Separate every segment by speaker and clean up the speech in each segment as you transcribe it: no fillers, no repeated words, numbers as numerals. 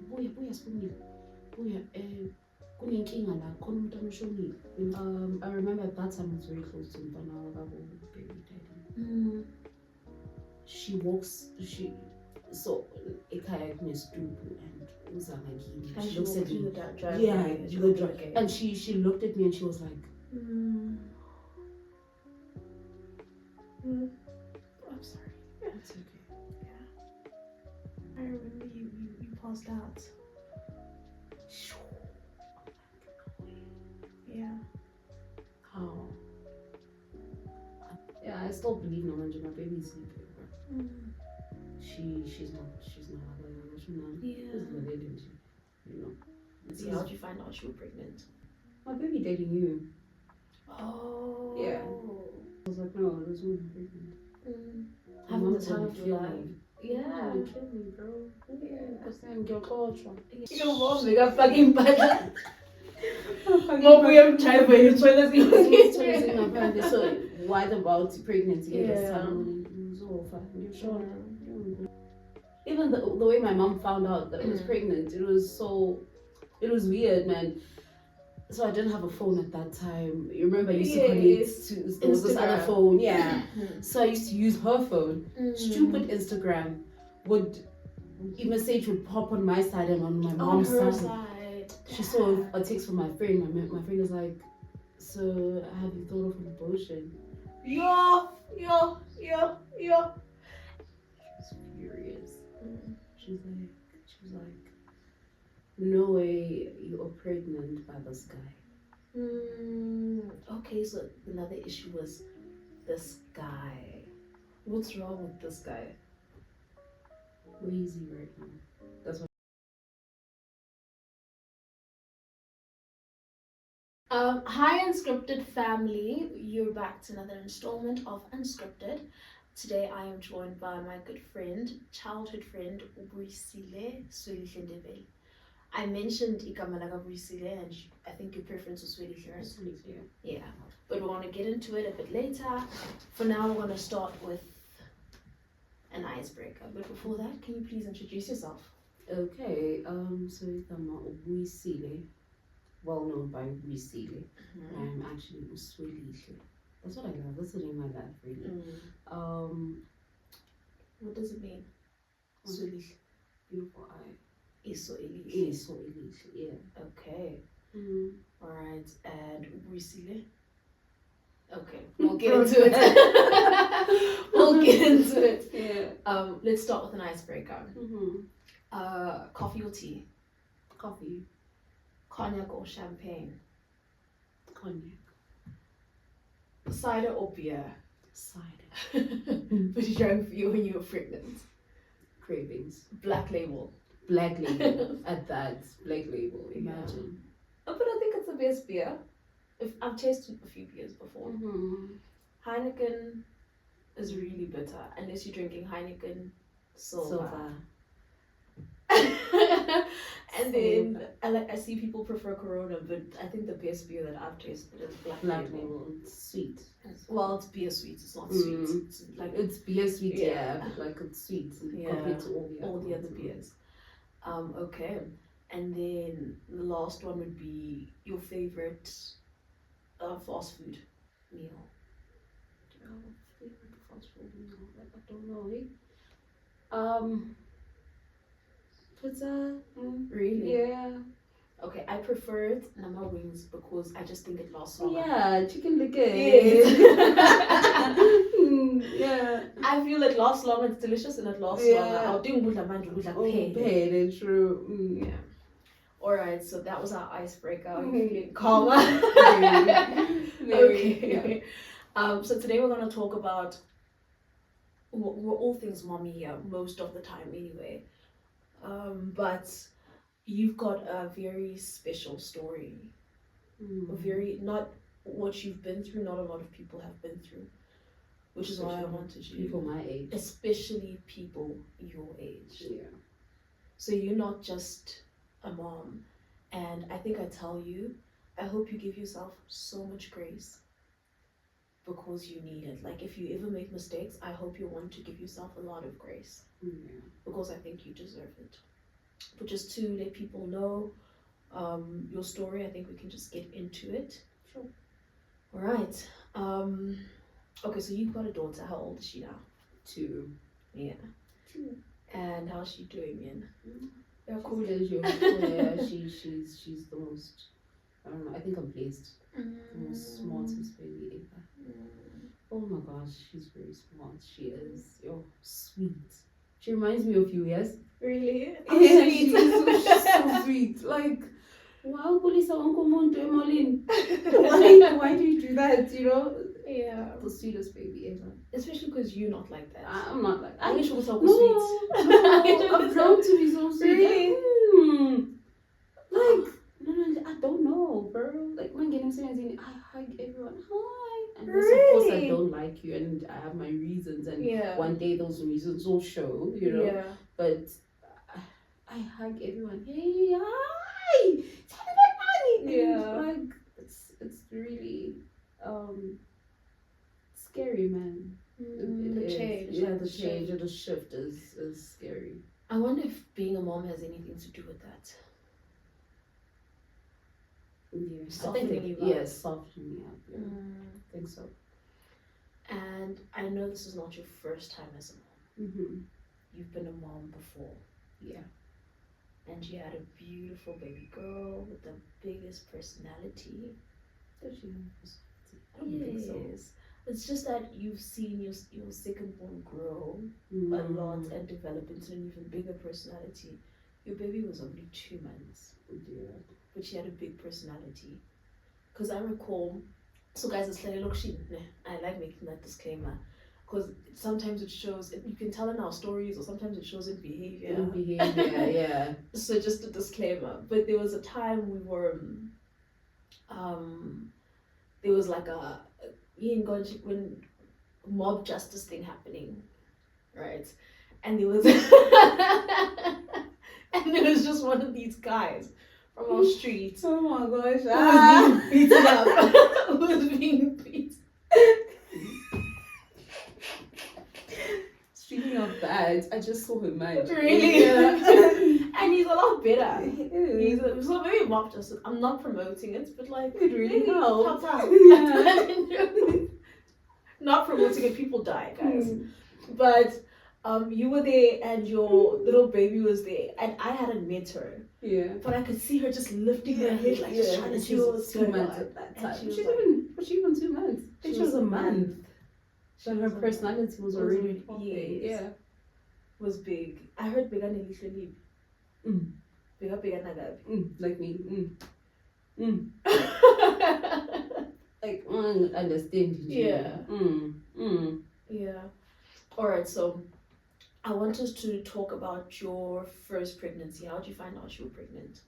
Speaker 1: buya Sibongile, buya kunenkinga la khona umuntu amshonile. I remember at that time I was very close to Mbana baby daddy. She walks, so ekhaya kunesitubu and uzangakini. She looks at me. Yeah, you go drive. And she looked at me and she was like,
Speaker 2: I'm sorry.
Speaker 1: It's okay.
Speaker 2: Yeah. I remember you passed out. Yeah.
Speaker 1: How? Yeah, I still believe no my baby's sleeping. She's not
Speaker 2: Yeah.
Speaker 1: You know.
Speaker 2: So how did you find out you were pregnant?
Speaker 1: My baby daddy knew.
Speaker 2: Oh.
Speaker 1: Yeah. I was like, no, there's no pregnant.
Speaker 2: Having the time of your life.
Speaker 1: Yeah. Kill me, bro. Yeah. Because I'm your culture.
Speaker 2: Your mom, they got fucking bad.
Speaker 1: Mom, we have tried for you. So what about pregnancy?
Speaker 2: Yeah.
Speaker 1: Even the way my mom found out that I was pregnant, it was weird, man. So I didn't have a phone at that time. You remember I used to connect to there was this other phone, so I used to use her phone. Stupid Instagram would message would pop on my side and on my mom's side. She saw a text from my friend. My friend was like, "So have you thought of an abortion?"
Speaker 2: Yo.
Speaker 1: She was furious. She was like, "No way, you're pregnant by this guy."
Speaker 2: Okay, so another issue was this guy. What's wrong with this guy?
Speaker 1: Where is he right now? That's what.
Speaker 2: Hi Unscripted family, you're back to another installment of Unscripted. Today I am joined by my good friend, childhood friend, Swelihle Ndebele. I mentioned igama laka Buyisile and I think your preference was Swelihle. Yeah, but we're going to get into it a bit later. For now, we're going to start with an icebreaker. But before that, can you please introduce yourself?
Speaker 1: Okay, so igama Buyisile, well known by Buyisile. I'm actually Swelihle. That's what I love. That's the name I love, really.
Speaker 2: What does it mean? Swelihle.
Speaker 1: Beautiful eye.
Speaker 2: Swelihle.
Speaker 1: Yeah.
Speaker 2: Okay. Alright, and Buyisile? Okay, we'll get into it. We'll get into it.
Speaker 1: Yeah.
Speaker 2: Let's start with an icebreaker. Coffee or tea?
Speaker 1: Coffee.
Speaker 2: Cognac or champagne?
Speaker 1: Cognac.
Speaker 2: Cider or beer?
Speaker 1: Cider.
Speaker 2: What you drank for you when you were pregnant?
Speaker 1: Cravings.
Speaker 2: Black label.
Speaker 1: Black label. At that. Black label. Imagine.
Speaker 2: Oh, but I think it's the best beer. I've tasted a few beers before. Heineken is really bitter unless you're drinking Heineken Silver. And then I see people prefer Corona, but I think the best beer that I've tasted is Black Label.
Speaker 1: It's sweet.
Speaker 2: Well, it's beer sweet. It's not sweet. It's like
Speaker 1: it's beer sweet, but like it's sweet compared to all the other
Speaker 2: beers. Okay, and then the last one would be your favorite fast food meal.
Speaker 1: Favorite fast food meal? I don't know. Pizza.
Speaker 2: Really?
Speaker 1: Yeah.
Speaker 2: Okay, I prefer nama wings because I just think it lasts longer.
Speaker 1: Yeah, chicken liquor. Yeah.
Speaker 2: I feel it lasts longer. It's delicious and it lasts longer. I'll do
Speaker 1: paid. True.
Speaker 2: Yeah. Alright, so that was our icebreaker. Are you feeling calmer? Okay. So today we're going to talk about we're all things mommy here most of the time anyway. But you've got a very special story. Not what you've been through, not a lot of people have been through. Which is why I wanted you.
Speaker 1: People my age.
Speaker 2: Especially people your age.
Speaker 1: Yeah.
Speaker 2: So you're not just a mom. And I think I tell you, I hope you give yourself so much grace. Because you need it. Like if you ever make mistakes, I hope you want to give yourself a lot of grace. Because I think you deserve it. but just to let people know your story, I think we can just get into it.
Speaker 1: Sure.
Speaker 2: All right. Okay, so you've got a daughter. How old is she now?
Speaker 1: 2.
Speaker 2: Yeah.
Speaker 1: 2.
Speaker 2: And how's she doing, Ian?
Speaker 1: Yeah, cool. Yeah, she's the most. I don't know. I think I'm blessed. The most smartest baby ever. Oh my gosh, she's very smart. She is. Oh, sweet. She reminds me of you, yes?
Speaker 2: Really?
Speaker 1: Yeah,
Speaker 2: Sweet.
Speaker 1: she's so sweet. Like, wow, police are why do you do that? You know?
Speaker 2: Yeah.
Speaker 1: The sweetest baby ever.
Speaker 2: Especially because you're not like that.
Speaker 1: I'm not like
Speaker 2: I wish we were so
Speaker 1: no,
Speaker 2: sweet.
Speaker 1: no, I've grown to be so sweet.
Speaker 2: Really?
Speaker 1: Like, no, I don't know, bro. Like, when getting 17, I hug everyone. Hi. And yes, of course, I don't like you, and I have my reasons. And one day those reasons will show, you know.
Speaker 2: Yeah.
Speaker 1: But I hug everyone. Hey, hi. Tell me about money.
Speaker 2: Yeah.
Speaker 1: And, like, it's really scary, man.
Speaker 2: The change.
Speaker 1: Yeah, the change or the shift is scary.
Speaker 2: I wonder if being a mom has anything to do with that.
Speaker 1: Yeah,
Speaker 2: Softening you up.
Speaker 1: Yeah, softening me up. Yeah. I think so.
Speaker 2: And I know this is not your first time as a mom.
Speaker 1: Mm-hmm.
Speaker 2: You've been a mom before.
Speaker 1: Yeah.
Speaker 2: And you had a beautiful baby girl with the biggest personality.
Speaker 1: Does she have personality? I don't think so.
Speaker 2: It's just that you've seen your second born grow a lot and develop into an even bigger personality. Your baby was only 2 months.
Speaker 1: Yeah.
Speaker 2: But she had a big personality. Because I recall, so guys, it's like, look, I like making that disclaimer. Because sometimes it shows, you can tell in our stories, or sometimes it shows in behavior.
Speaker 1: Yeah.
Speaker 2: So just a disclaimer. But there was a time we were, there was like when mob justice thing happening, right? And there was, and there was just one of these guys from our street.
Speaker 1: Oh my gosh.
Speaker 2: Who was being beaten up. Who was being beaten.
Speaker 1: Speaking of that, I just saw him match.
Speaker 2: Really?
Speaker 1: Yeah.
Speaker 2: And he's a lot better.
Speaker 1: He is.
Speaker 2: So maybe mob justice. I'm not promoting it, but like
Speaker 1: It really
Speaker 2: maybe
Speaker 1: helps.
Speaker 2: help out.
Speaker 1: Yeah.
Speaker 2: Not promoting it. People die, guys. But you were there and your little baby was there, and I hadn't met her.
Speaker 1: Yeah.
Speaker 2: But I could see her just lifting her head, like just trying to see what was
Speaker 1: 2
Speaker 2: going
Speaker 1: months
Speaker 2: on.
Speaker 1: at that
Speaker 2: And
Speaker 1: time.
Speaker 2: she was
Speaker 1: Was she even 2 months? I think she was a month. But her personality was already
Speaker 2: yes.
Speaker 1: Yeah.
Speaker 2: Was big. I heard bigger than Swelihle. Bigger than
Speaker 1: Like me. Like understand you.
Speaker 2: Yeah. Yeah. Alright, so I want us to talk about your first pregnancy. How did you find out you were pregnant?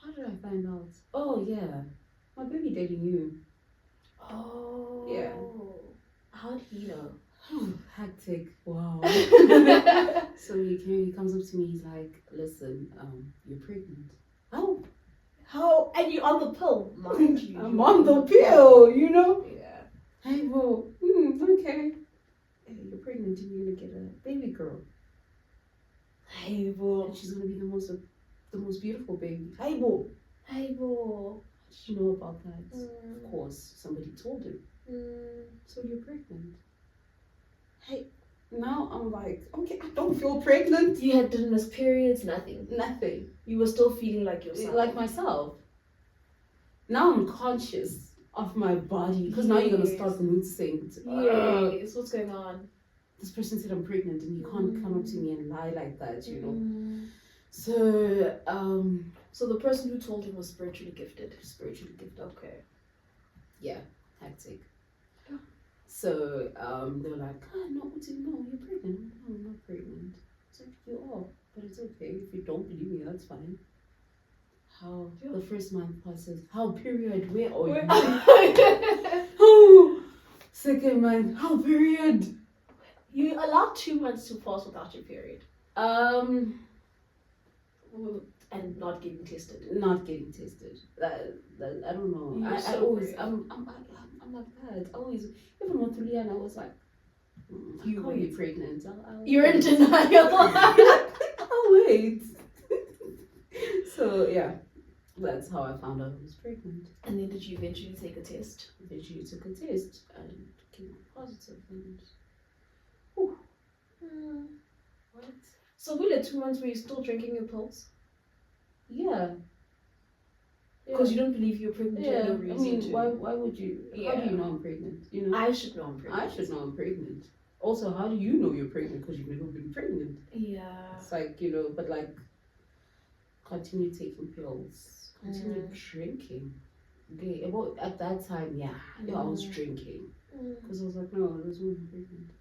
Speaker 1: How did I find out? Oh yeah. My baby daddy knew.
Speaker 2: Oh.
Speaker 1: Yeah.
Speaker 2: How did he know?
Speaker 1: Hectic. Wow. So he comes up to me, he's like, listen, you're pregnant. Oh.
Speaker 2: How? And you're on the pill, mind you.
Speaker 1: I'm on the pill, you know?
Speaker 2: Yeah.
Speaker 1: Hey, well, okay. Hey, you're pregnant and you're gonna get a baby girl.
Speaker 2: Hey, boy.
Speaker 1: And she's gonna be the most beautiful baby.
Speaker 2: Hey, boy. Hey, boy.
Speaker 1: How did you know about that? Of course, somebody told him. So you're pregnant. Hey, now I'm like, okay, I don't feel pregnant.
Speaker 2: You didn't miss periods, nothing.
Speaker 1: Nothing.
Speaker 2: You were still feeling like yourself.
Speaker 1: Like myself. Now I'm conscious of my body. Because now you're going to start noticing.
Speaker 2: Yes, what's going on?
Speaker 1: This person said I'm pregnant and you can't come up to me and lie like that, you know.
Speaker 2: So the person who told him was spiritually gifted.
Speaker 1: Spiritually gifted.
Speaker 2: Okay.
Speaker 1: Yeah, hectic. So they were like, no, you're pregnant. No, I'm not pregnant. It's like, you are, but it's okay. If you don't believe me, that's fine. How the first month passes. How period? Where are you? Oh, second month. How period?
Speaker 2: You allowed 2 months to pass without your period. And not getting tested.
Speaker 1: Not getting tested. That I don't know. I always I'm like that. I always, even with Juliana, I was like, I can't be pregnant.
Speaker 2: You're in denial.
Speaker 1: I'll wait. So yeah, that's how I found out I was pregnant.
Speaker 2: And then did you eventually take a test?
Speaker 1: Eventually took a test and came out positive. And whew, what?
Speaker 2: So we 2 months were you still drinking your pills?
Speaker 1: Yeah.
Speaker 2: Because you don't believe you're pregnant, you have no
Speaker 1: I
Speaker 2: reason
Speaker 1: mean,
Speaker 2: to.
Speaker 1: why would you? How
Speaker 2: Yeah.
Speaker 1: do you know I'm pregnant? You know,
Speaker 2: I should know I'm pregnant.
Speaker 1: I should know I'm pregnant. Also, how do you know you're pregnant? Because you've never been pregnant.
Speaker 2: Yeah.
Speaker 1: It's like, but like, continue taking pills, continue drinking. Okay, well, at that time, yeah, I was drinking because I was like, no, there's no pregnant.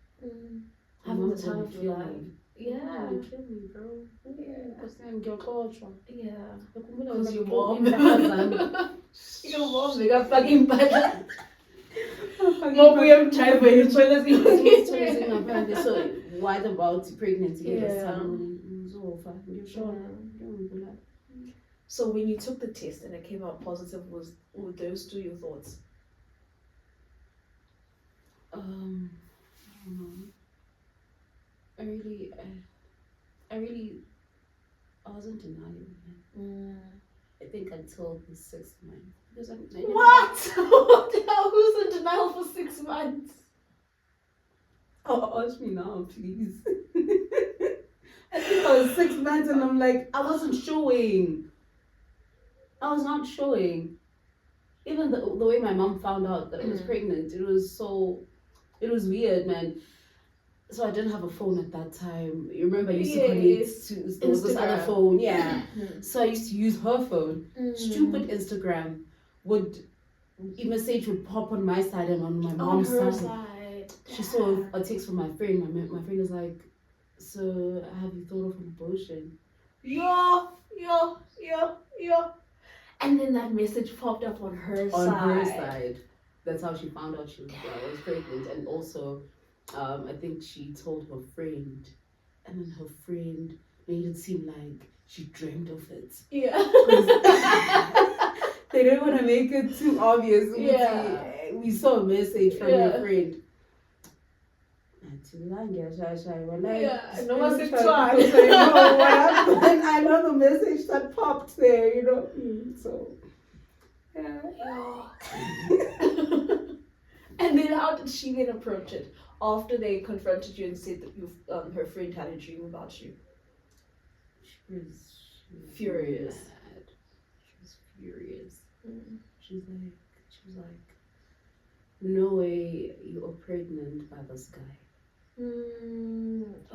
Speaker 2: Having the
Speaker 1: Mom's
Speaker 2: time
Speaker 1: gonna
Speaker 2: of your
Speaker 1: kill
Speaker 2: life.
Speaker 1: me.
Speaker 2: Yeah.
Speaker 1: Mom's gonna kill me, bro.
Speaker 2: Yeah.
Speaker 1: Because then you're culture.
Speaker 2: Yeah.
Speaker 1: Because
Speaker 2: your mom. Your mom, they got fucking bad. Mom, we have time for you.
Speaker 1: So why about pregnancy?
Speaker 2: Yeah.
Speaker 1: You're sure?
Speaker 2: So when you took the test and it came out positive, were those two your thoughts?
Speaker 1: I don't know. I was in denial. I think until the 6th month. Because
Speaker 2: What? What the hell? Who's in denial for 6 months?
Speaker 1: Oh, ask me now, please. I think I was 6 months and I'm like, I wasn't showing. I was not showing. Even the way my mom found out that I was pregnant, it was weird, man. So I didn't have a phone at that time. You remember I used to connect to there was this other phone, yeah. So I used to use her phone. Stupid Instagram a message would pop on my side and on my mom's side. She saw a text from my friend. My friend was like, "So have you thought of an abortion?"
Speaker 2: Yeah. And then that message popped up on her side.
Speaker 1: On her side. That's how she found out I was pregnant. And also, I think she told her friend, and then her friend made it seem like she dreamed of it.
Speaker 2: Yeah.
Speaker 1: They didn't want to make it too obvious.
Speaker 2: Yeah.
Speaker 1: We saw a message from your friend.
Speaker 2: Yeah, no one said
Speaker 1: I know the message that popped there, So, yeah.
Speaker 2: And then how did she then approach it after they confronted you and said that her friend had a dream about you?
Speaker 1: She was
Speaker 2: furious.
Speaker 1: Mad. She was furious. She was like, no way you are pregnant by this guy.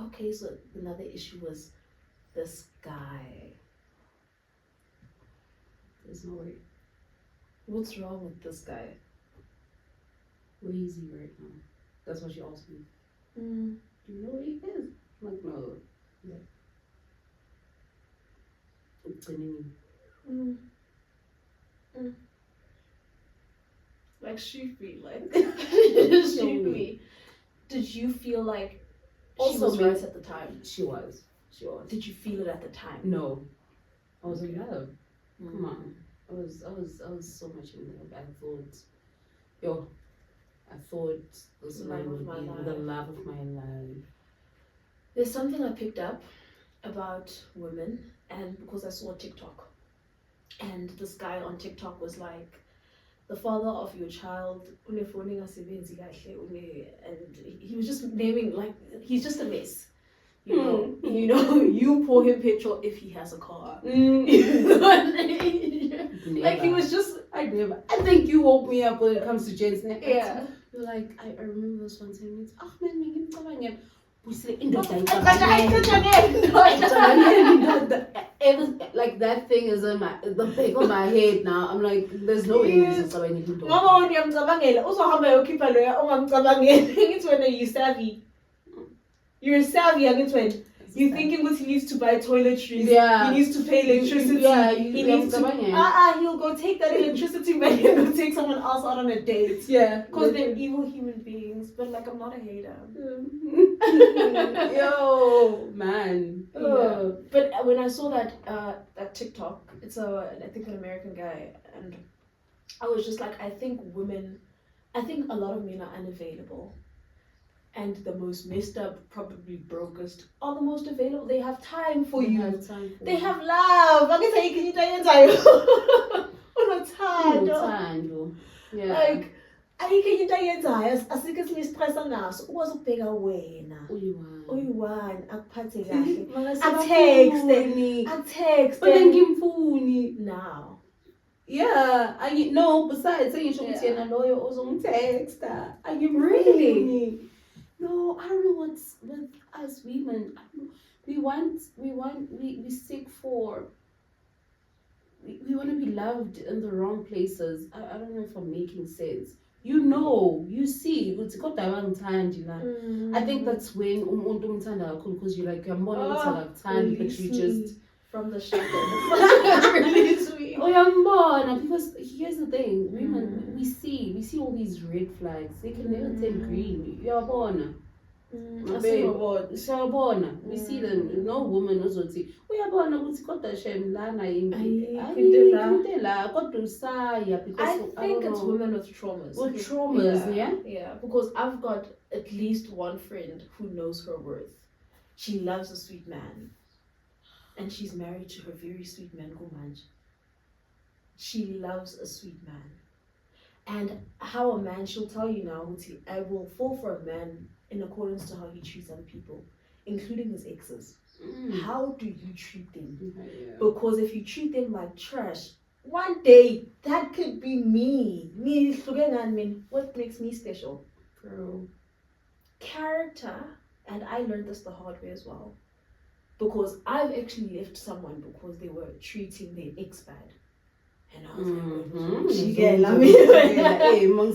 Speaker 2: Okay, so another issue was this guy.
Speaker 1: There's no way.
Speaker 2: What's wrong with this guy?
Speaker 1: Where is he right now? That's what she asked me. Do you know where he is? I'm like, no. Yeah. It's in me.
Speaker 2: Like, shoot me. Like, shoot me. Did you feel like she was right at the time?
Speaker 1: She was.
Speaker 2: Did you feel it at the time?
Speaker 1: No. I was in love. Come on. I was so much in love. I thought this man would be the love of my life.
Speaker 2: There's something I picked up about women, and because I saw TikTok, and this guy on TikTok was like, the father of your child, and he was just naming, like, he's just a mess. You pour him petrol if he has a car. Like, he was just.
Speaker 1: I think you woke me up when it comes to Jen's name.
Speaker 2: Yeah.
Speaker 1: You're like, I remember this one time. It's man, like that thing is in the back of my head now. I'm like, there's no way this is
Speaker 2: Mama, it's when you're savvy. You're savvy, when you're thinking what he needs to buy toiletries.
Speaker 1: Yeah.
Speaker 2: He needs to pay electricity.
Speaker 1: Yeah,
Speaker 2: he needs to. He'll go take that electricity money and go take someone else out on a date.
Speaker 1: Yeah.
Speaker 2: Because they're evil human beings. But like, I'm not a hater.
Speaker 1: Yo, man.
Speaker 2: Yeah. But when I saw that TikTok, it's I think an American guy, and I was just like, I think a lot of men are unavailable. and the most messed up, probably brokest, are the most available. They have time for
Speaker 1: They
Speaker 2: you.
Speaker 1: have time for
Speaker 2: They
Speaker 1: you.
Speaker 2: have love. Angithi ayikho unothando.
Speaker 1: Unothando. Yeah.
Speaker 2: Like ayikho into ayenzayo asikho esinye isistress anaso ukwazi ukubheka wena uyi-one akuphathe kahle akutext
Speaker 1: ngimfuni
Speaker 2: now.
Speaker 1: Yeah, no, besides sengisho ukuthi yena loyo ozongitexta.
Speaker 2: Really?
Speaker 1: No, I don't know what's with us women. We seek for, we want to be loved in the wrong places. I don't know if I'm making sense. You see, I think that's when umuntu umthanda kakhulu, because you're like, uyambona ukuthi akakuthandi, but you just
Speaker 2: from the shadows. Release me.
Speaker 1: Uyambona, because here's the thing, women, we see all these red flags. They can never turn green. Uyabona. Siyabona, we see them. No woman ozothi uyabona ukuthi kodwa shem lana
Speaker 2: Ayikho
Speaker 1: la kodwa usaya, because
Speaker 2: I think it's women with traumas. Yeah, because I've got at least one friend who knows her worth. She loves a sweet man, and she's married to her very sweet man, Gumanj. She loves a sweet man, and how a man, she'll tell you now, I will fall for a man in accordance to how he treats other people, including his exes. How do you treat them?
Speaker 1: Yeah.
Speaker 2: Because if you treat them like trash, one day that could be me. What makes me special?
Speaker 1: Girl.
Speaker 2: Character, and I learned this the hard way as well. Because I've actually left someone because they were treating their ex bad. And I was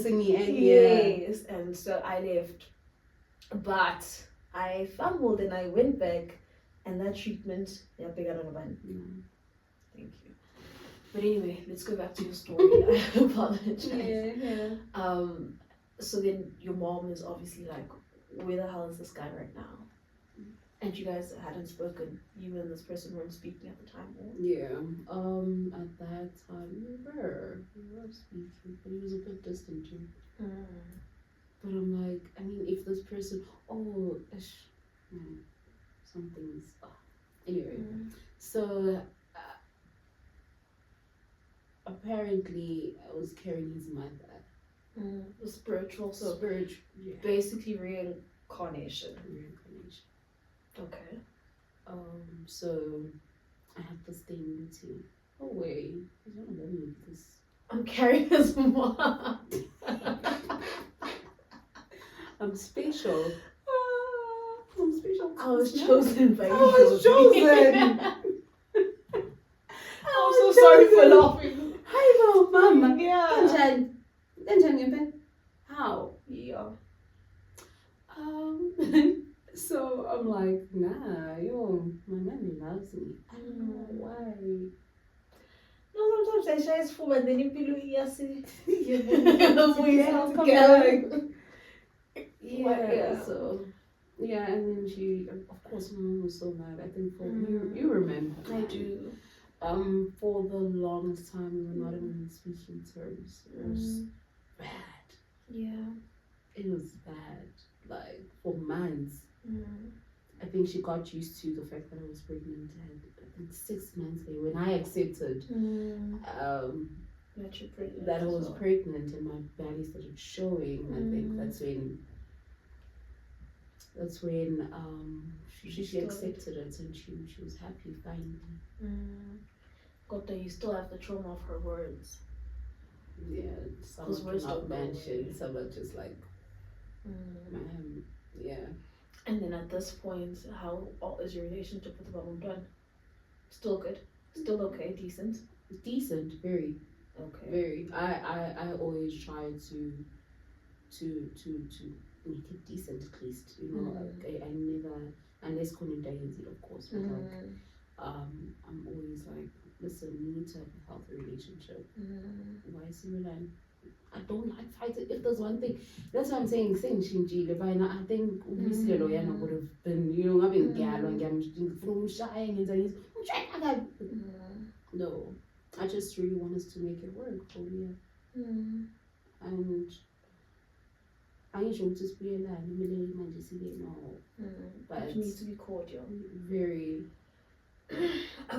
Speaker 2: like, yes, and so I left. But I fumbled and I went back, and that treatment, Thank you. But anyway, let's go back to your story. I apologize.
Speaker 1: Yeah.
Speaker 2: So then your mom is obviously like, where the hell is this guy right now? And you guys hadn't spoken. You and this person weren't speaking at the time, or?
Speaker 1: Yeah. At that time we were speaking, but he was a bit distant too. But I'm like, I mean, if this person, something's anyway. So apparently I was carrying his mother.
Speaker 2: The spiritual, so
Speaker 1: Spiritual, yeah.
Speaker 2: basically reincarnation. Okay.
Speaker 1: So I had this thing to, oh wait, he's one of them because
Speaker 2: I'm carrying his mom.
Speaker 1: I'm special. I'm special.
Speaker 2: I was chosen by you.
Speaker 1: I was chosen.
Speaker 2: I'm so sorry for laughing.
Speaker 1: Hi, mama.
Speaker 2: Yeah.
Speaker 1: How?
Speaker 2: Yeah.
Speaker 1: So I'm like, nah, my man loves me. I don't know why.
Speaker 2: No, sometimes I share his phone and then you feel
Speaker 1: yeah, and then she, of course, my mom was so mad. I think you remember.
Speaker 2: I do.
Speaker 1: For the longest time we were not even speaking terms. It was bad.
Speaker 2: Yeah.
Speaker 1: It was bad. Like for months. I think she got used to the fact that I was pregnant, and I think 6 months later when I accepted that I was pregnant and my belly started showing, I think that's when she accepted it, and she was happy finally.
Speaker 2: God, you still have the trauma of her words.
Speaker 1: Yeah, some words not mentioned, some are just like yeah.
Speaker 2: And then at this point, how is your relationship with the mom done? Still good? Still okay? Decent?
Speaker 1: Decent, very.
Speaker 2: Okay.
Speaker 1: Very. I always try to make it decent at least. You know, I never, unless Kunindayezi, of course, but like I'm always like, listen, we need to have a healthy relationship. Why Swelihle? I don't like fighting. If there's one thing, that's what I'm saying. Saying Shinjile, but I think Buyisile would have been, you know, I've been from shy and no, I just really want us to make it work for me. And angisho ukuthi sibuyelane kumele manje sibe no, but
Speaker 2: You need to be cordial.
Speaker 1: very.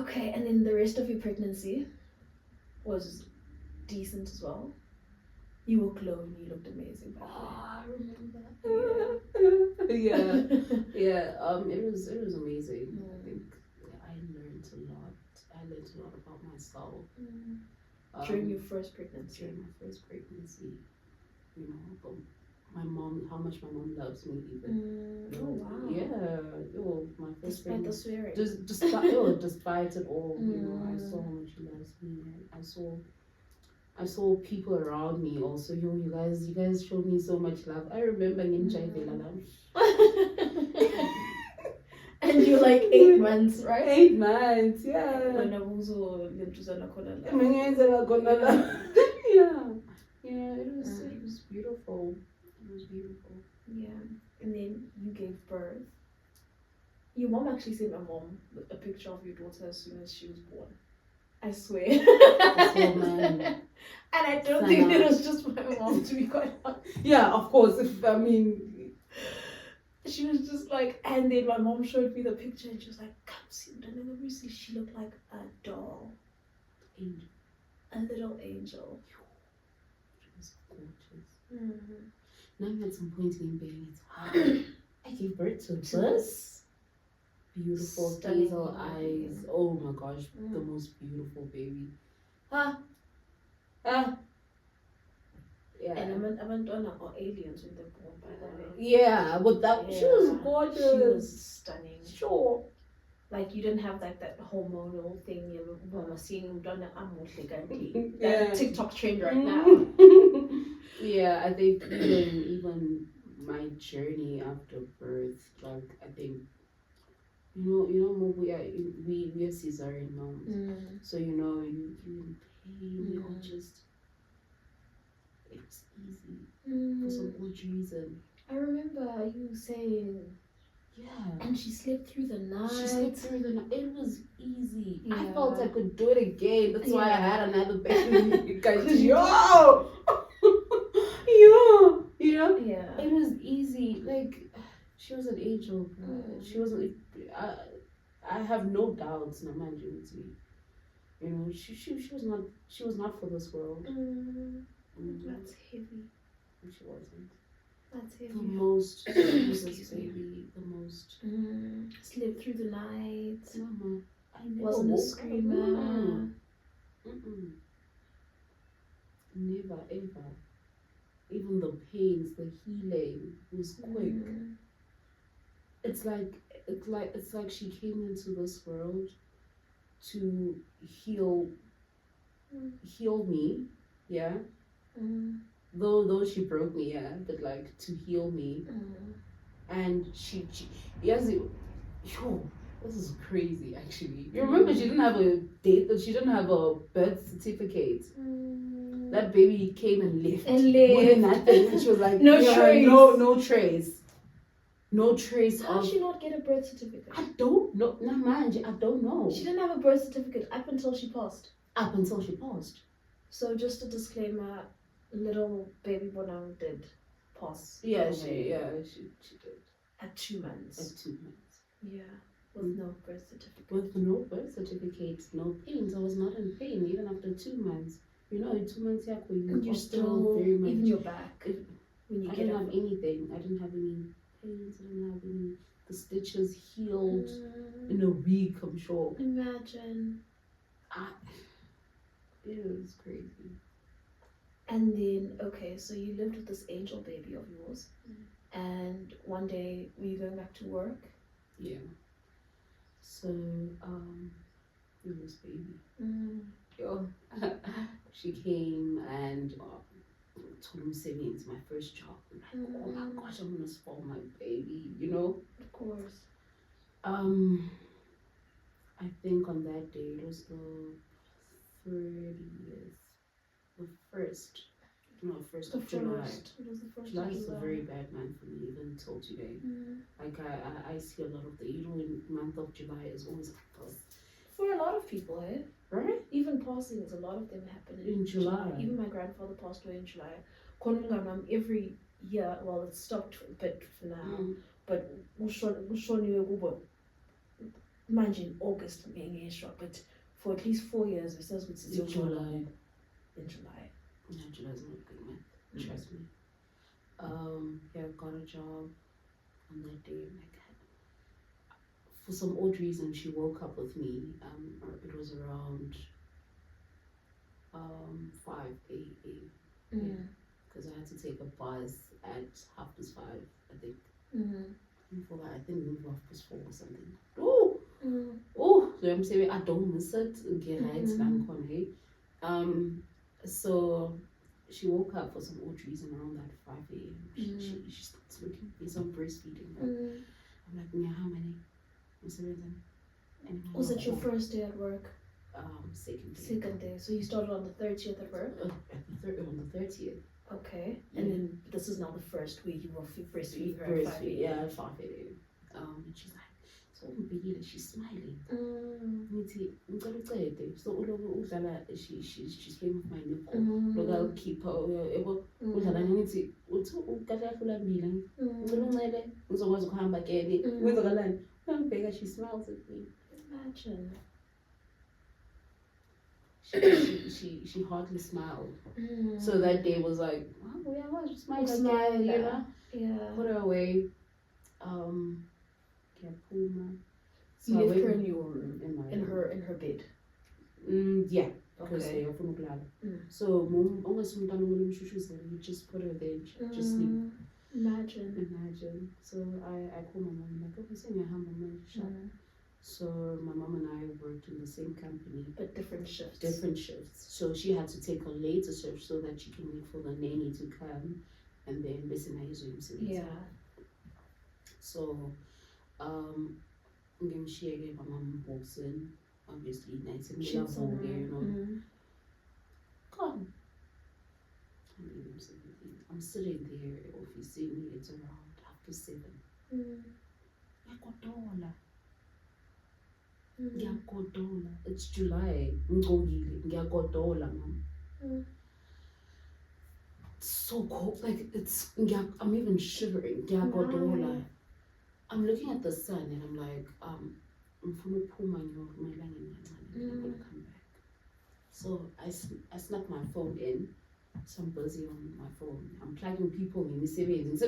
Speaker 2: Okay, and then the rest of your pregnancy was decent as well. You were glowing. You looked amazing. By
Speaker 1: I remember.
Speaker 2: the way.
Speaker 1: Yeah. It was amazing. I think I learned a lot. I learned a lot about myself.
Speaker 2: During your first pregnancy.
Speaker 1: During my first pregnancy, you know, my mom, how much my mom loves me even.
Speaker 2: Oh wow.
Speaker 1: Yeah. My first
Speaker 2: Despite the
Speaker 1: pregnancy.
Speaker 2: swearing.
Speaker 1: Despite it all, you know, I saw how much she loves me. I saw people around me also. You guys showed me so much love. I remember in
Speaker 2: And you're like 8 months, right?
Speaker 1: 8 months, yeah.
Speaker 2: When I was
Speaker 1: Yeah, it was beautiful. It was beautiful.
Speaker 2: Yeah, and then you gave birth. Your mom actually sent my mom a picture of your daughter as soon as she was born. I swear.
Speaker 1: Man.
Speaker 2: And I don't think it was just my mom, to be quite honest.
Speaker 1: Yeah, of course.
Speaker 2: She was just like, and then my mom showed me the picture and she was like, come see, she looked like a doll.
Speaker 1: Angel.
Speaker 2: A little angel.
Speaker 1: She was gorgeous. Now I'm at some point in being I gave birth to this beautiful
Speaker 2: Stunning
Speaker 1: hazel eyes. Oh my gosh, the most beautiful baby. Yeah.
Speaker 2: And abantwana are aliens when they're born, by the way.
Speaker 1: Yeah, but she was gorgeous.
Speaker 2: She was stunning.
Speaker 1: Sure.
Speaker 2: Like you didn't have like that hormonal thing. You were seeing
Speaker 1: Yeah.
Speaker 2: that TikTok trend right now.
Speaker 1: Yeah, I think even my journey after birth, like I think we have cesarean moms, so you in pain, you're just. It was easy for some good reason.
Speaker 2: I remember you saying,
Speaker 1: yeah,
Speaker 2: and she slept through the night.
Speaker 1: It was easy.
Speaker 2: Yeah.
Speaker 1: I felt I could do it again. That's why I had another baby.
Speaker 2: Yeah.
Speaker 1: It was easy. Like she was an angel. She wasn't. I have no doubts. No man, she was not. She was not for this world.
Speaker 2: That's heavy.
Speaker 1: She wasn't.
Speaker 2: That's heavy.
Speaker 1: The most baby, the most
Speaker 2: slept through the night.
Speaker 1: Mama, I never
Speaker 2: wasn't a screamer.
Speaker 1: Never ever. Even the pains, the healing was quick. It's like she came into this world to heal me, yeah. Though she broke me, yeah, but like to heal me, and she yes, this is crazy actually. You remember she didn't have a date, she didn't have a birth certificate. That baby came and left. With nothing, and she was like,
Speaker 2: no trace.
Speaker 1: No trace.
Speaker 2: How did she not get a birth certificate?
Speaker 1: I don't know. No, man, I don't know.
Speaker 2: She didn't have a birth certificate up until she passed.
Speaker 1: So
Speaker 2: just a disclaimer, little baby Bonang did pass.
Speaker 1: Yeah, she did.
Speaker 2: At 2 months. Yeah. With no birth certificate.
Speaker 1: No pains. I was not in pain even after 2 months. 2 months
Speaker 2: you're still very much. Even your back.
Speaker 1: I didn't have anything. I didn't have any pains. I didn't have any. The stitches healed in a week, I'm sure.
Speaker 2: Imagine.
Speaker 1: It was crazy.
Speaker 2: And then, okay, so you lived with this angel baby of yours, and one day were you going back to work?
Speaker 1: Yeah. So, this baby. She came and told me saying it's my first job. I'm like, oh my gosh, I'm gonna spoil my baby,
Speaker 2: Of course.
Speaker 1: I think on that day it was the 30th, the first of July.
Speaker 2: It was the first
Speaker 1: July
Speaker 2: of
Speaker 1: is
Speaker 2: July.
Speaker 1: a very bad month for me even till today. Like I see a lot of the in month of July is always like this.
Speaker 2: For a lot of people,
Speaker 1: right?
Speaker 2: Even passings, a lot of them happen
Speaker 1: in July.
Speaker 2: Even my grandfather passed away in July. Every yeah, well, it stopped a bit for now, but ushoniwe kubo manje in August ngeshwa, but for at least 4 years it says it's
Speaker 1: In July.
Speaker 2: In July.
Speaker 1: Yeah, July's not good, man. Trust me. Yeah, I got a job on that day. Like, for some odd reason, she woke up with me. It was around 5 a.m. Because I had to take a bus at 5:30, I think. For that, I think it was 4 or something. Oh, so I'm saying I don't miss it. Okay, right? So she woke up for some odd reason around that 5 a.m. She starts looking at me, so I'm breastfeeding her. I'm like, yeah, how many?
Speaker 2: Was it your first day at work?
Speaker 1: Second day.
Speaker 2: Second day. So you started on the 30th at work?
Speaker 1: On the 30th.
Speaker 2: Okay.
Speaker 1: Yeah.
Speaker 2: And then this is now the first week you were breastfeeding her at 5 a.m.
Speaker 1: Yeah, at 5 a.m. And she's like, so Ndebele, she's smiling. So she's playing with my nipple. Look, I'll keep her. She smiles at me.
Speaker 2: Imagine.
Speaker 1: She hardly smiled. So that day was like, oh yeah, well, just smile again, you know.
Speaker 2: Yeah.
Speaker 1: Put her away. So
Speaker 2: you left her in your room, in her bed.
Speaker 1: Yeah, because they often glad. So you just put her there, just sleep. Imagine. So I call my mom, like, okay, send your hand, So my mom and I worked in the same company,
Speaker 2: but different shifts.
Speaker 1: So she had to take a later shift so that she can wait for the nanny to come, and then listen to his.
Speaker 2: Yeah.
Speaker 1: So, my mom walks in, obviously, nice and Come. I'm sitting there, obviously, it's around 7:30. It's July. So cold, like I'm even shivering. I'm looking at the sun and I'm like, I'm gonna pull my nose, I'm gonna come back. So I snuck my phone in. So I'm busy on my phone. I'm plugging people in the savings,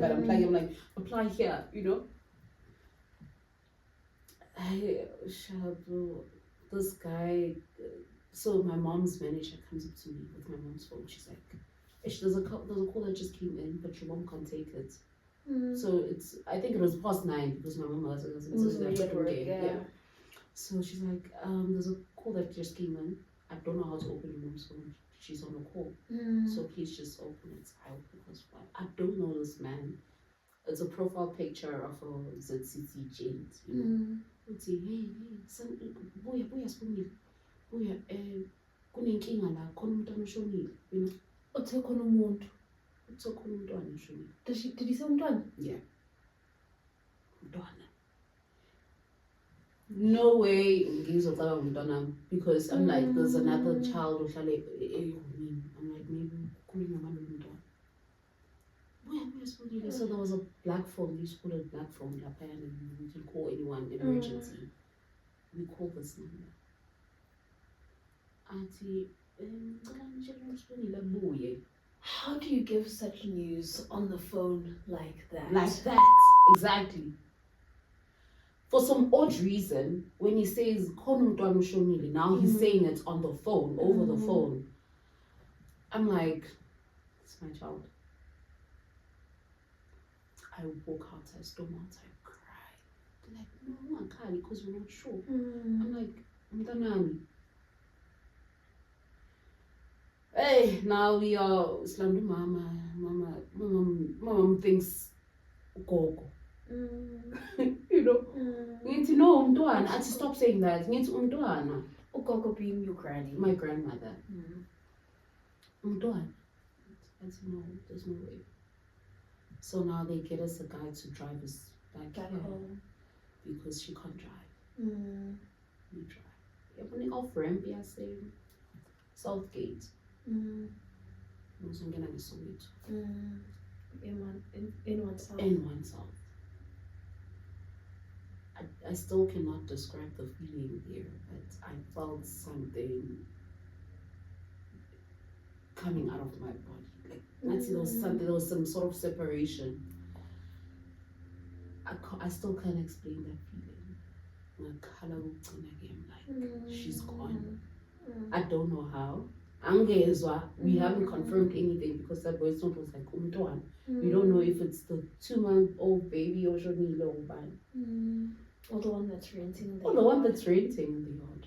Speaker 1: but I'm like, apply here, you know. This guy, so my mom's manager comes up to me with my mom's phone. She's like, there's a call that just came in, but your mom can't take it. So I think it was past 9 because my mom was at work. Yeah. So she's like, there's a call that just came in. I don't know how to open your mom's phone. She's on a call. So please just open it. I open this one. I don't know this man. It's a profile picture of a ZCC Jade, you know. Hey, son, buya Sibongile. Buya, kunenkinga la, khona umntwana oshonile, you know.
Speaker 2: Uthe khona umuntu.
Speaker 1: Uthe khona umntwana oshonile.
Speaker 2: Did he say umntwana?
Speaker 1: Yeah. Umntwana. No way ngizocaba umntwana, because I'm like, there's another child ohlale ehomini. I'm like, maybe kukhulunywa ngalo umntwana. So there was a black phone. You just put a black phone up and you can call anyone emergency. We call this number. Auntie,
Speaker 2: how do you give such news on the phone like that?
Speaker 1: Like that, exactly. For some odd reason, when he says now he's saying it on the phone, over the phone. I'm like, it's my child. I walk out, I storm out, I cry. They're like, no, I can't because we're not sure. I'm like, Mtanami. Hey, now we are Islam mama. Mama thinks gogo. You know? You need to know umntwana. I had to stop saying that. You need to umntwana.
Speaker 2: Gogo being your granny.
Speaker 1: My grandmother. Umntwana. I said, no, there's no way. So now they get us a guy to drive us back home because she can't drive. We drive. When off ramp, we are saying Southgate.
Speaker 2: in oneself.
Speaker 1: in oneself. I still cannot describe the feeling here, but I felt something coming out of my body. Like there was some sort of separation. I still can't explain that feeling. Like she's gone. I don't know how. We haven't confirmed anything because that voice note was like umntwana. We don't know if it's the 2-month-old baby or Shonile or Ban.
Speaker 2: Or the one that's renting in the
Speaker 1: Or the one that's renting in the yard.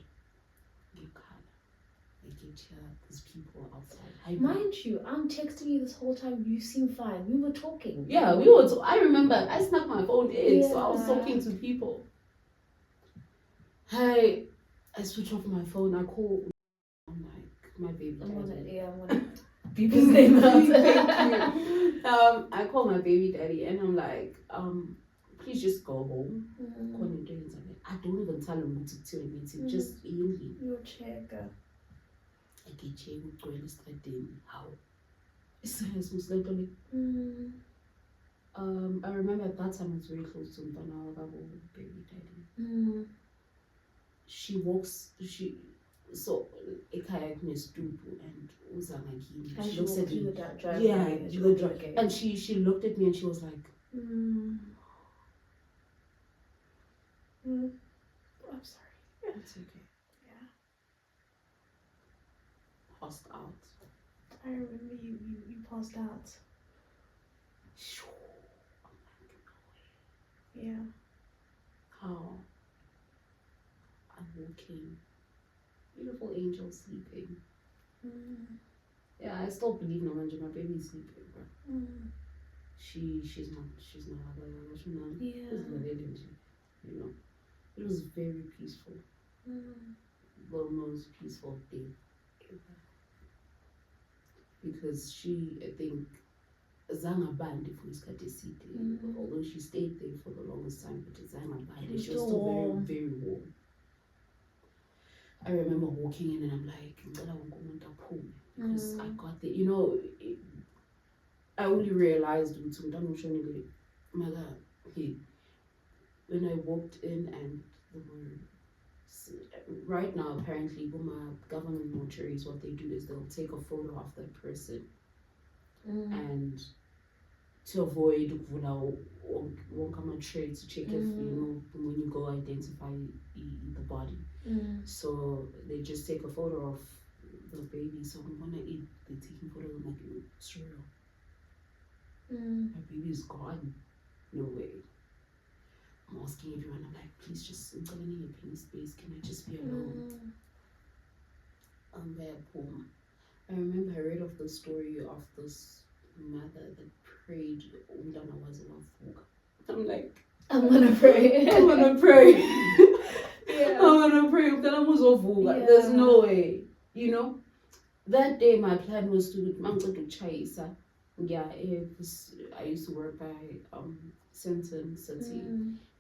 Speaker 1: There's people outside.
Speaker 2: Mind you, I'm texting you this whole time. You seem fine. We were talking.
Speaker 1: Yeah, we were. I remember I snuck my phone in, so I was talking to people. I switch off my phone. I call. I'm like my baby daddy.
Speaker 2: I'm gonna beep his name out.
Speaker 1: Thank you. I call my baby daddy and I'm like, please just go home. I don't even tell him what to do anything. Just leave.
Speaker 2: You're a checker.
Speaker 1: I get you going to how. It's Muslim. I remember at that time I was very close to Mbana, baby daddy. She so a kayak miss Dubu and Uzanagini. She looks at me. Yeah, and she looked at me and she was like,
Speaker 2: I'm sorry.
Speaker 1: It's okay.
Speaker 2: Yeah.
Speaker 1: Passed out.
Speaker 2: I remember you passed out. Yeah.
Speaker 1: How? I'm walking. Beautiful angel sleeping. Yeah, I still believe no man, my baby's sleeping, bro. She's not
Speaker 2: Yeah.
Speaker 1: You know. It was very peaceful. The most peaceful day ever. Because she, I think, Zanga Band for although she stayed there for the longest time, but Zanga Band, she was still very, very warm. I remember walking in and I'm like, because I got there, I only realized when I walked in and there were, right now apparently government mortuaries, what they do is they'll take a photo of that person and to avoid won't come a trade to check if when you go identify the body. So they just take a photo of the baby. So when they're taking photos, I'm like, it's real. My baby is gone. No way. I'm asking everyone, I'm like, please just I'm telling you, please space, can I just be alone? I'm there home. I remember I read of the story of this mother that prayed Umdana was enough. I'm like,
Speaker 2: I'm gonna pray.
Speaker 1: I'm gonna pray.
Speaker 2: Yeah.
Speaker 1: I'm gonna pray Umdana was off. There's no way. That day my plan was to Chaisa. Yeah, I used to work by Senton City.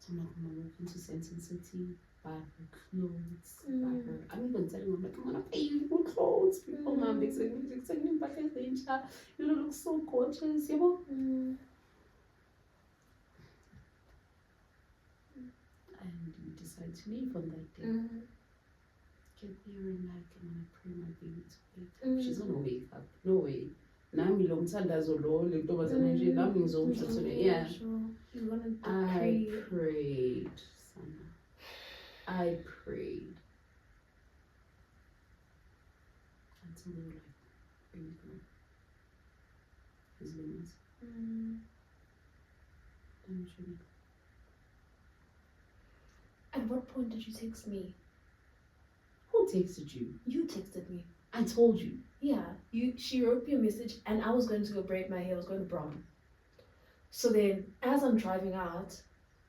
Speaker 1: So I'm like, I'm gonna walk into Senton City, buy her clothes, buy her. I'm even telling them, like, I'm gonna pay you for clothes. People, man, you look so gorgeous, And we decide to leave on that day. Get there and like, I'm gonna pray my baby to wake up. She's gonna wake up. No way. Nami lo mthandazo lo lentombazana nje nami ngizomsho today. Yeah. I prayed, Sana. I prayed. Until they were like, where you going? His limits.
Speaker 2: At what point did you text me?
Speaker 1: Who texted you?
Speaker 2: You texted me.
Speaker 1: I told you.
Speaker 2: Yeah, she wrote me a message and I was going to go braid my hair. I was going to Brown. So then as I'm driving out,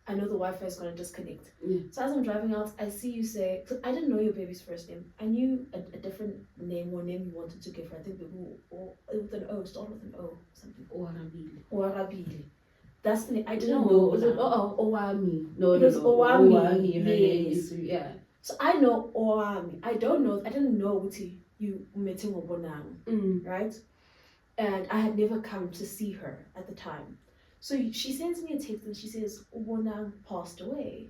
Speaker 2: I know the Wi-Fi is going to disconnect.
Speaker 1: Yeah.
Speaker 2: So as I'm driving out, I see you say, cause I didn't know your baby's first name. I knew a different name or name you wanted to give her. I think with an O, start with an O, something. Oarabile. That's the name. I didn't know.
Speaker 1: Was it Oami? No,
Speaker 2: it was Oami.
Speaker 1: Yes. Yeah.
Speaker 2: So I know Oami. I didn't know Uti you meeting Obonang. Right? and I had never come to see her at the time. So she sends me a text and she says, Wonang passed away.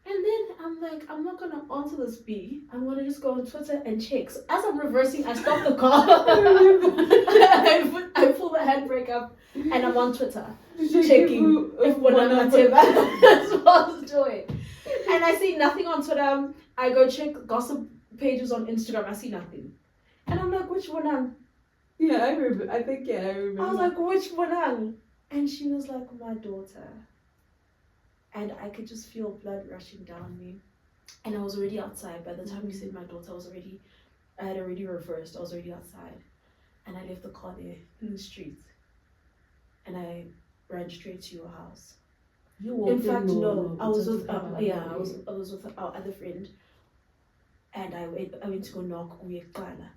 Speaker 2: And then I'm like, I'm not gonna answer this B. I'm gonna just go on Twitter and check. So as I'm reversing, I stop the car. I pull the handbrake up and I'm on Twitter checking if Wonang has passed away. And I see nothing on Twitter. I go check gossip pages on Instagram. I see nothing. And I'm like, which Wonang?
Speaker 1: Yeah, I remember. I think, yeah, I remember.
Speaker 2: I was like, which Wonang? And she was like, my daughter. And I could just feel blood rushing down me. And I was already outside. By the time you said my daughter, I had already reversed. I was already outside. And I left the car there in the street. And I ran straight to your house. In fact, no. I was with I was with our other friend. And I went to go knock on Uyekala.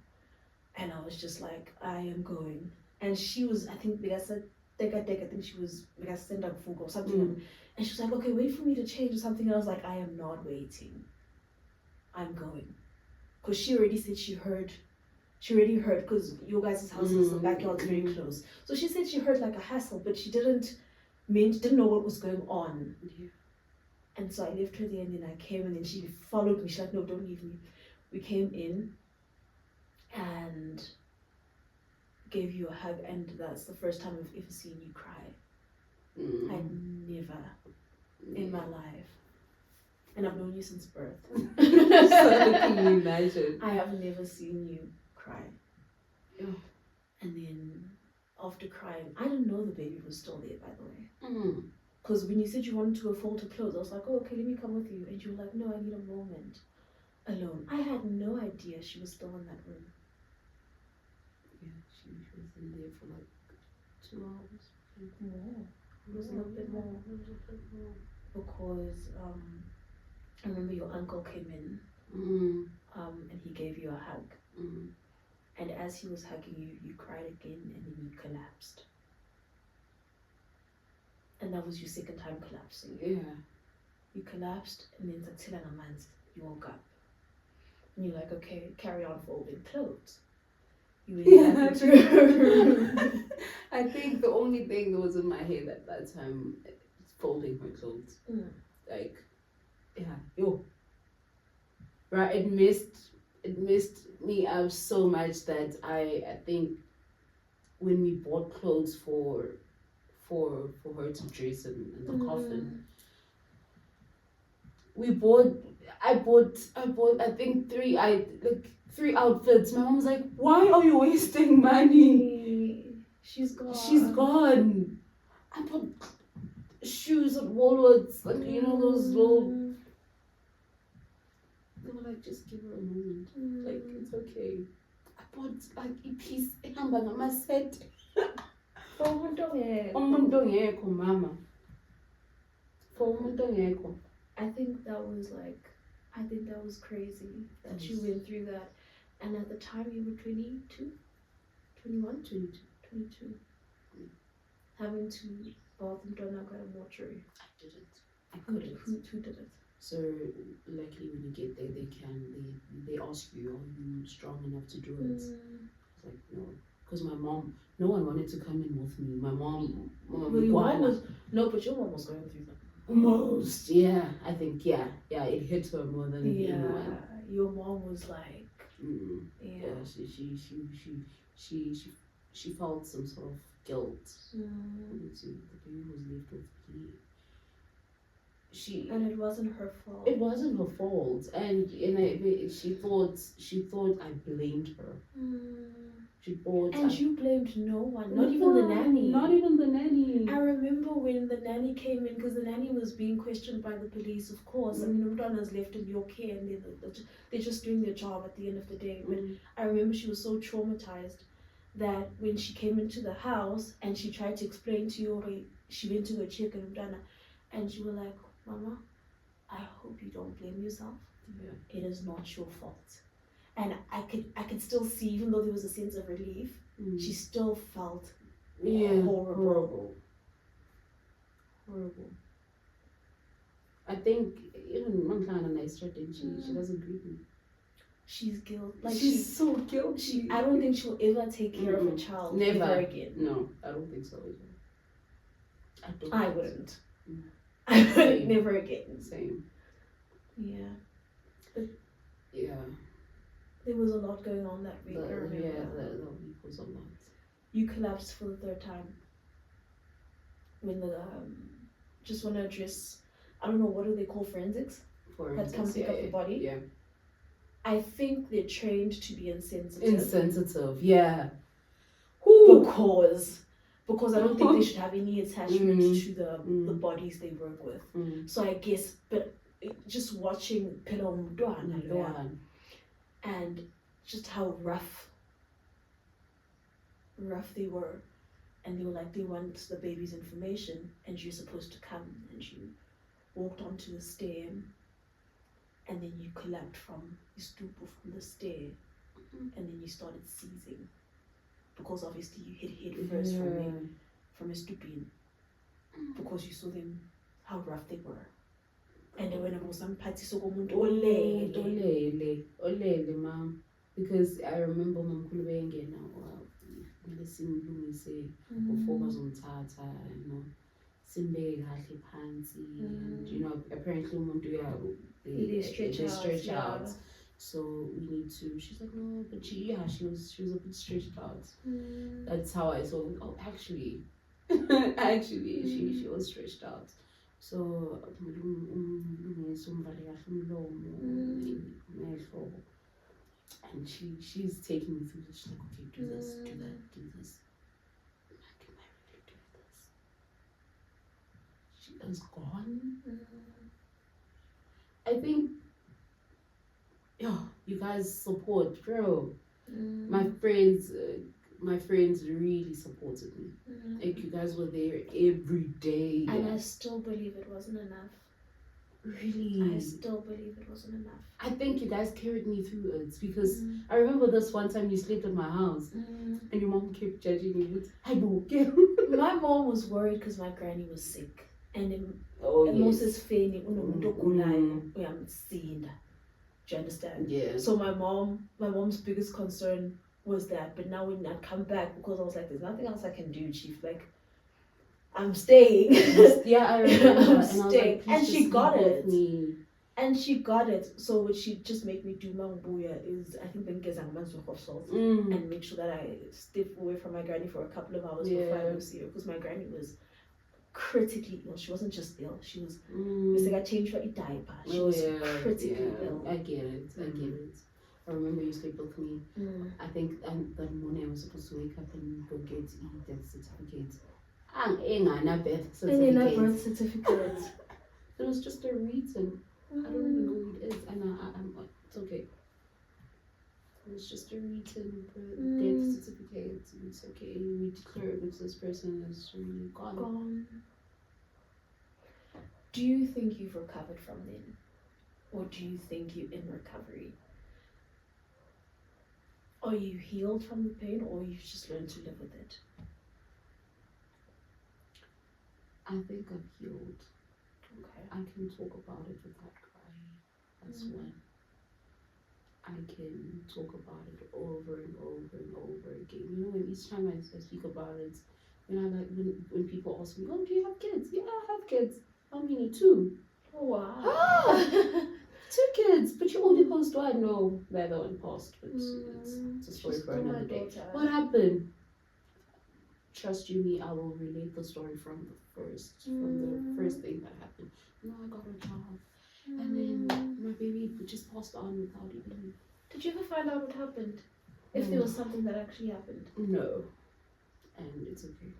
Speaker 2: And I was just like, I am going. And she was, I think, because I think she was because send up food or something. And she was like, okay, wait for me to change or something. And I was like, I am not waiting. I'm going. Because she already said she already heard, because your guys' house is the backyard's very close. So she said she heard like a hassle, but she didn't know what was going on.
Speaker 1: Yeah.
Speaker 2: And so I left her there, and then I came, and then she followed me. She's like, no, don't leave me. We came in and gave you a hug, and that's the first time I've ever seen you cry. I'd never in my life, and I've known you since birth.
Speaker 1: So can you imagine?
Speaker 2: I have never seen you cry.
Speaker 1: Yeah.
Speaker 2: And then after crying, I didn't know the baby was still there, by the way. Because when you said you wanted to go fold her clothes, I was like, oh, okay, let me come with you. And you were like, no, I need a moment alone. I had no idea she was still in that room.
Speaker 1: Yeah, she was in there for like 2 hours.
Speaker 2: More. It was a little bit more. Because I remember your uncle came in and he gave you a hug. And as he was hugging you, you cried again and then you collapsed. And that was your second time collapsing.
Speaker 1: Yeah.
Speaker 2: You collapsed and then you woke up. And you're like, okay, carry on folding clothes. You really had to.
Speaker 1: I think the only thing that was in my head at that time is folding her clothes. Like, yeah, yo. Right, it messed me up so much that I think when we bought clothes for her to dress in the coffin, I bought I think three outfits. My mom was like, why are you wasting money?
Speaker 2: She's
Speaker 1: gone. I bought shoes at Woolworths, like you know those little. They were like, just give her a moment. Like, it's okay. I bought like a piece ngama set.
Speaker 2: For umuntu
Speaker 1: ongekho mama. For umuntu ongekho.
Speaker 2: I think that was crazy that you went through that. And at the time you were 22? 21? 22. Having to bath and don't go to mortuary.
Speaker 1: I didn't. I couldn't.
Speaker 2: Who did it?
Speaker 1: So luckily when you get there they ask you, are you strong enough to do it? I was like, no. Because my mom, no one wanted to come in with me. My mom
Speaker 2: but your mom was going through that.
Speaker 1: Most, yeah. I think, yeah, it hit her more than anyone.
Speaker 2: Your mom was like,
Speaker 1: she felt some sort of guilt. The baby was left with me.
Speaker 2: And it wasn't her fault.
Speaker 1: It wasn't her fault, and she thought I blamed her.
Speaker 2: You blamed no one, not even the nanny.
Speaker 1: Not even the nanny.
Speaker 2: I remember when the nanny came in, because the nanny was being questioned by the police, of course. I mean, Umntwana's left in your care, and they're just doing their job at the end of the day. But I remember she was so traumatized that when she came into the house and she tried to explain to you, she went to go check on Umntwana, and you were like, Mama, I hope you don't blame yourself. It is not your fault. And I could still see, even though there was a sense of relief, she still felt horrible.
Speaker 1: I think even Mantlana and I started, she doesn't grieve me.
Speaker 2: she's guilty. Like
Speaker 1: she's so guilty.
Speaker 2: I don't think she'll ever take care of a child
Speaker 1: Never
Speaker 2: ever again.
Speaker 1: No, I don't think so either.
Speaker 2: I wouldn't.
Speaker 1: Mm.
Speaker 2: I would
Speaker 1: Same.
Speaker 2: never again.
Speaker 1: Same.
Speaker 2: Yeah.
Speaker 1: Yeah.
Speaker 2: There was a lot going on that week. I remember.
Speaker 1: The week was a lot.
Speaker 2: You collapsed for the third time. When the just want to address, I don't know, what do they call forensics? That come pick up the body.
Speaker 1: Yeah.
Speaker 2: I think they're trained to be insensitive.
Speaker 1: Insensitive, yeah.
Speaker 2: Because I don't think they should have any attachment to the bodies they work with. So I guess, but just watching Pelo Mdwana and just how rough they were, and they were like, they want the baby's information, and you're supposed to come, and you walked onto the stair, and then you collapsed from the stair, and then you started seizing, because obviously you hit head first from a stupid, because you saw them how rough they were, and when it was some party so
Speaker 1: olele mom, because I remember Mamkhulu bengena simlungise before bazomthatha, simbeke kahle phansi, and apparently umuntu they stretch out. So we need to. She's like, no, but she was a bit stretched out. That's how I saw. Oh, actually, she was stretched out. So and she's taking me through this. She's like, okay, do this, do that, do this. I'm like, can I really do this? She is gone. I think, you guys support, bro. My friends really supported me. Like, you guys were there every day.
Speaker 2: And I still believe it wasn't enough.
Speaker 1: Really?
Speaker 2: I still believe it wasn't enough.
Speaker 1: I think you guys carried me through it, because I remember this one time you slept at my house and your mom kept judging you.
Speaker 2: My mom was worried because my granny was sick. And Moses Feni, do you understand?
Speaker 1: Yeah.
Speaker 2: So my mom's biggest concern was that. But now when I come back, because I was like, there's nothing else I can do, Chief. Like, I'm staying.
Speaker 1: Yeah, I remember.
Speaker 2: I'm staying.
Speaker 1: And
Speaker 2: she got it. And she got it. So what she just made me do Mambuya is, I think, then get some of salt and make sure that I stay away from my granny for a couple of hours before I go see her, because my granny was critically ill. She wasn't just ill. She was like, I changed her diaper. She was critically ill.
Speaker 1: I get it. I remember you slept with me. I think that morning I was supposed to wake up and go get death certificate. Birth certificate. It was just a written. I don't even know who it is, and it's okay. It was just a written death certificate. It's okay. We declare it because this person is really gone.
Speaker 2: Do you think you've recovered from then, or do you think you're in recovery? Are you healed from the pain, or you've just learned to live with it?
Speaker 1: I think I'm healed.
Speaker 2: Okay.
Speaker 1: I can talk about it without crying. That's one. I can talk about it over and over and over again. And each time I speak about it, when people ask me, oh, do you have kids? Yeah, I have kids. How many? 2.
Speaker 2: Oh, wow.
Speaker 1: 2 kids, but you only post one. No, the other one passed, but it's a story for another day. What happened? Trust you me, I will relate the story from the first thing that happened. I got a job, and then my baby just passed on without even.
Speaker 2: Did you ever find out what happened? If there was something that actually happened?
Speaker 1: No, and it's okay.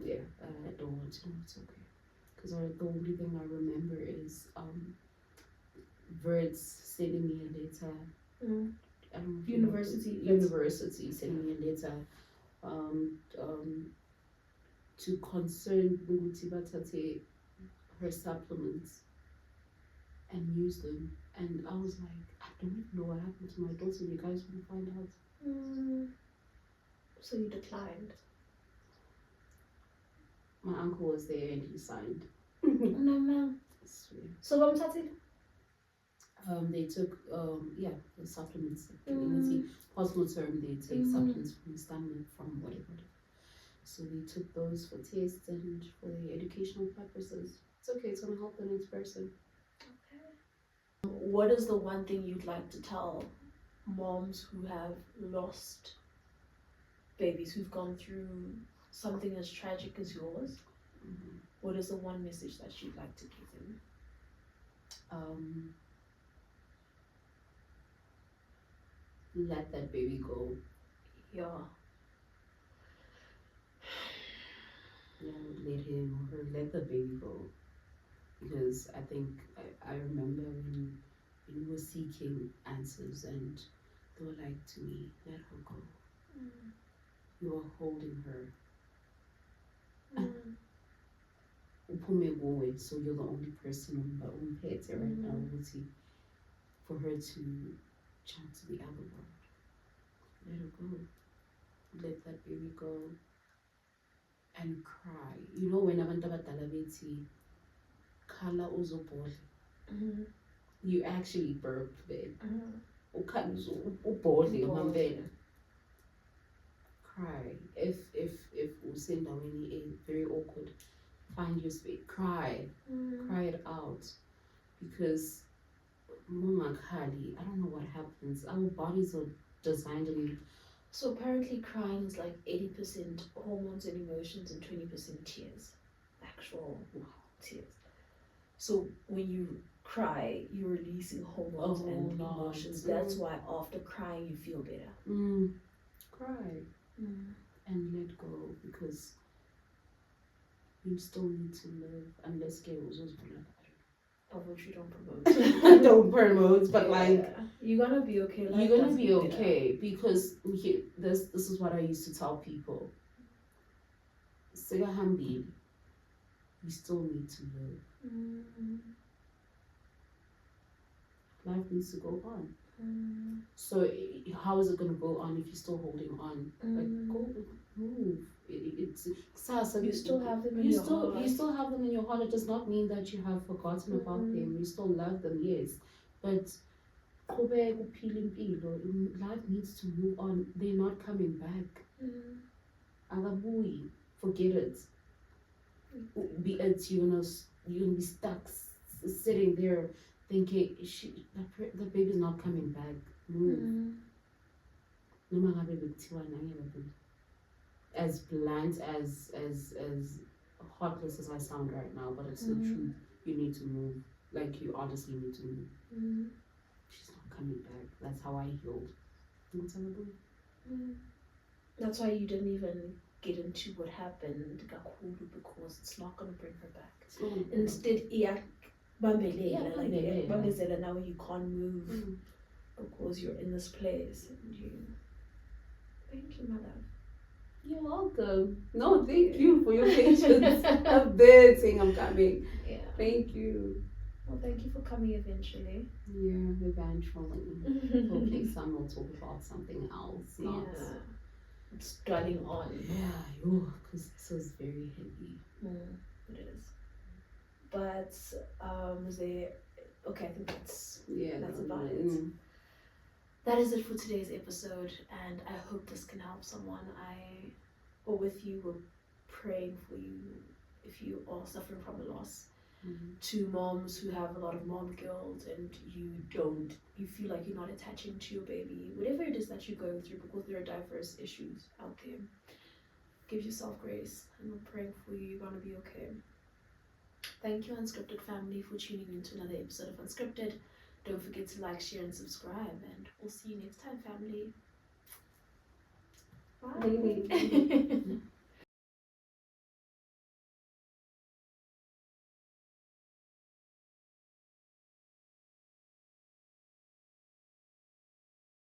Speaker 1: Yeah, I don't want to know. It's okay, because the only thing I remember is Verts sending me a letter. University sending me a letter. To concern Bunguti Batate, her supplements, and use them. And I was like, I don't even know what happened to my daughter. You guys will find out.
Speaker 2: So you declined?
Speaker 1: My uncle was there and he signed.
Speaker 2: No, ma'am. So what was that?
Speaker 1: They took the supplements. Hospital term, they take supplements from stomach, from whatever. So we took those for taste and for the educational purposes. It's okay. It's gonna help the next person.
Speaker 2: What is the one thing you'd like to tell moms who have lost babies, who've gone through something as tragic as yours? What is the one message that you'd like to give them?
Speaker 1: Let that baby go.
Speaker 2: Yeah.
Speaker 1: Let him or her let the baby go. Because I think I remember when we were seeking answers and they were like to me, let her go. You are holding her. So you're the only person on pet right now for her to jump to the other world. Let her go. Let that baby go and cry. You know when abantu abadala bethi khala uzobhodla. You actually burp then. Ukhala ubhodle ngempela. Cry. If usendaweni very awkward, find your space. Cry. Cry it out. Because I don't know what happens. Our bodies are designed to be.
Speaker 2: So apparently crying is like 80% hormones and emotions and 20% tears. Actual tears. So when you cry, you're releasing hormones and emotions. That's why after crying you feel better.
Speaker 1: Cry. And let go, because you still need to live unless
Speaker 2: of which you don't promote.
Speaker 1: I don't promote, but
Speaker 2: you're gonna be okay.
Speaker 1: You're gonna be okay because this is what I used to tell people. You still need to live. Life needs to go on. So how is it gonna go on if you're still holding on? Like go move. It's
Speaker 2: you still have them in your heart.
Speaker 1: You still have them in your heart. It does not mean that you have forgotten about them. You still love them, yes. But life needs to move on. They're not coming back. Forget it. Be it you're gonna be stuck sitting there thinking the baby's not coming back. Move. As blunt as heartless as I sound right now, but it's the truth. You need to move. Like you honestly need to move. She's not coming back. That's how I healed.
Speaker 2: That's why you didn't even get into what happened, because it's not gonna bring her back. Instead, now you can't move because you're in this place. And thank you, my love.
Speaker 1: You're welcome. No, thank you for your patience. I'm there saying I'm coming.
Speaker 2: Yeah.
Speaker 1: Thank you.
Speaker 2: Well, thank you for coming eventually.
Speaker 1: Yeah, eventually. Hopefully some will talk about something else. Not
Speaker 2: it's dwelling on.
Speaker 1: Yeah, because this is very heavy.
Speaker 2: It is. But was there? Okay, I think that's about it. That is it for today's episode, and I hope this can help someone. We're praying for you if you are suffering from a loss. To moms who have a lot of mom guilt and you feel like you're not attaching to your baby, whatever it is that you're going through, because there are diverse issues out there. Give yourself grace, and we're praying for you. You're gonna be okay. Thank you, Unscripted family, for tuning in to another episode of Unscripted. Don't forget to like, share, and subscribe, and we'll see you next time, family. Bye.